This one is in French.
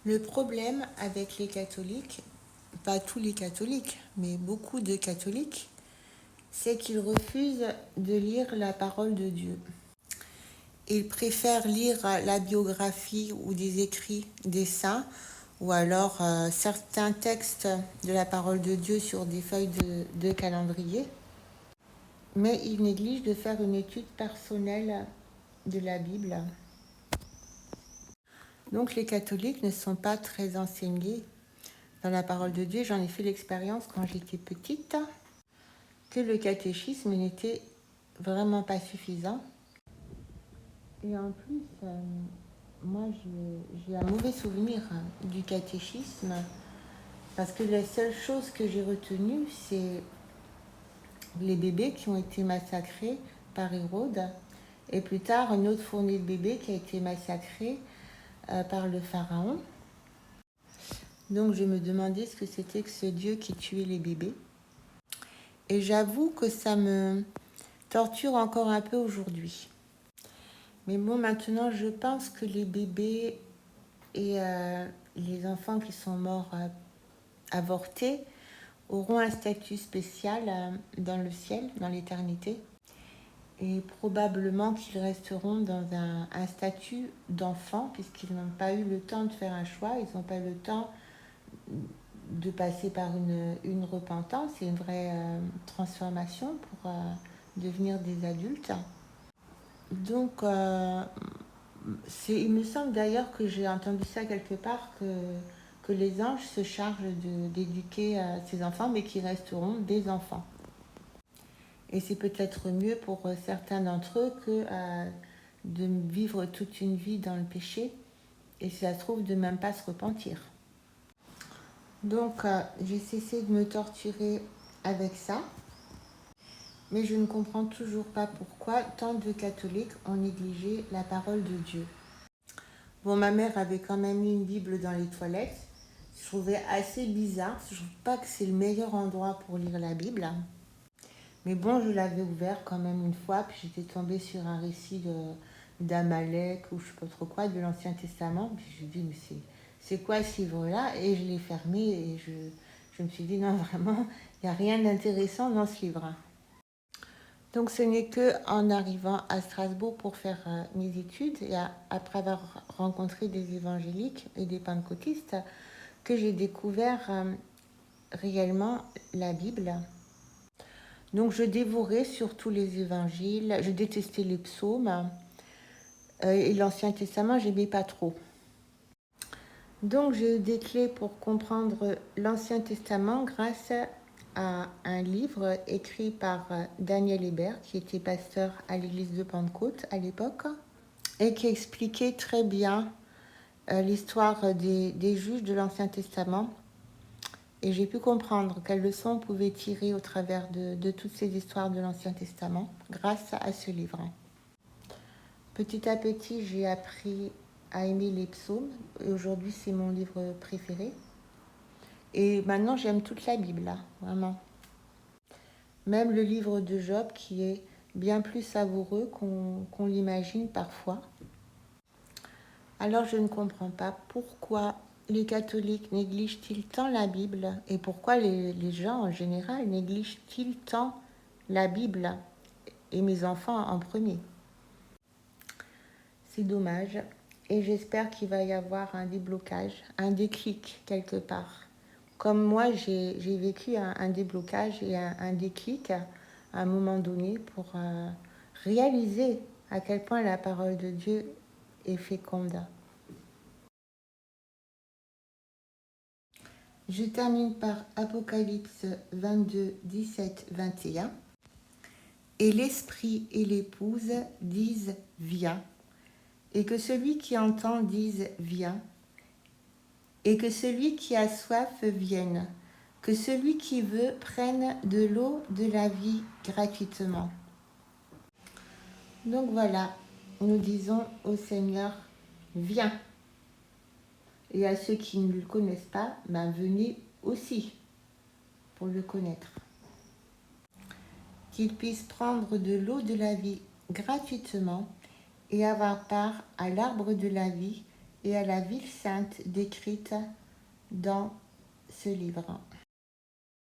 Le problème avec les catholiques, pas tous les catholiques, mais beaucoup de catholiques, c'est qu'ils refusent de lire la parole de Dieu. Ils préfèrent lire la biographie ou des écrits des saints, ou alors certains textes de la parole de Dieu sur des feuilles de calendrier, mais ils négligent de faire une étude personnelle de la Bible. Donc les catholiques ne sont pas très enseignés dans la parole de Dieu. J'en ai fait l'expérience quand j'étais petite, que le catéchisme n'était vraiment pas suffisant. Et en plus, moi j'ai un mauvais souvenir du catéchisme, parce que la seule chose que j'ai retenue, c'est les bébés qui ont été massacrés par Hérode, et plus tard une autre fournée de bébés qui a été massacrée par le pharaon. Donc je me demandais ce que c'était que ce Dieu qui tuait les bébés. Et j'avoue que ça me torture encore un peu aujourd'hui. Mais bon, maintenant je pense que les bébés et les enfants qui sont morts avortés auront un statut spécial dans le ciel, dans l'éternité. Et probablement qu'ils resteront dans un statut d'enfant, puisqu'ils n'ont pas eu le temps de faire un choix, ils n'ont pas eu le temps de passer par une repentance et une vraie transformation pour devenir des adultes. Donc, il me semble d'ailleurs que j'ai entendu ça quelque part, que les anges se chargent d'éduquer ces enfants, mais qui resteront des enfants. Et c'est peut-être mieux pour certains d'entre eux que de vivre toute une vie dans le péché, et si ça se trouve, de même pas se repentir. Donc, j'ai cessé de me torturer avec ça, mais je ne comprends toujours pas pourquoi tant de catholiques ont négligé la parole de Dieu. Bon, ma mère avait quand même mis une Bible dans les toilettes. Je trouvais assez bizarre. Je ne trouve pas que c'est le meilleur endroit pour lire la Bible. Mais bon, je l'avais ouvert quand même une fois, puis j'étais tombée sur un récit d'Amalek ou je ne sais pas trop quoi, de l'Ancien Testament. Puis je me suis dit, mais c'est quoi ce livre-là? Et je l'ai fermé et je me suis dit, non, vraiment, il n'y a rien d'intéressant dans ce livre. Donc ce n'est qu'en arrivant à Strasbourg pour faire mes études et après avoir rencontré des évangéliques et des pentecôtistes que j'ai découvert réellement la Bible. Donc je dévorais surtout les évangiles, je détestais les psaumes et l'Ancien Testament, j'aimais pas trop. Donc j'ai eu des clés pour comprendre l'Ancien Testament grâce à un livre écrit par Daniel Hébert, qui était pasteur à l'église de Pentecôte à l'époque, et qui expliquait très bien l'histoire des juges de l'Ancien Testament. Et j'ai pu comprendre quelles leçons on pouvait tirer au travers de toutes ces histoires de l'Ancien Testament grâce à ce livre. Petit à petit, j'ai appris à aimer les psaumes. Et aujourd'hui, c'est mon livre préféré. Et maintenant, j'aime toute la Bible, là, vraiment. Même le livre de Job, qui est bien plus savoureux qu'on l'imagine parfois. Alors, je ne comprends pas pourquoi les catholiques négligent-ils tant la Bible et pourquoi les gens en général négligent-ils tant la Bible et mes enfants en premier. C'est dommage et j'espère qu'il va y avoir un déblocage, un déclic quelque part. Comme moi, j'ai vécu un déblocage et un déclic à un moment donné pour réaliser à quel point la parole de Dieu est féconde. Je termine par Apocalypse 22, 17, 21. Et l'esprit et l'épouse disent « Viens ». Et que celui qui entend dise « Viens ». Et que celui qui a soif vienne. Que celui qui veut prenne de l'eau de la vie gratuitement. Donc voilà, nous disons au Seigneur « Viens ». Et à ceux qui ne le connaissent pas, venez aussi pour le connaître. Qu'ils puissent prendre de l'eau de la vie gratuitement et avoir part à l'arbre de la vie et à la ville sainte décrite dans ce livre.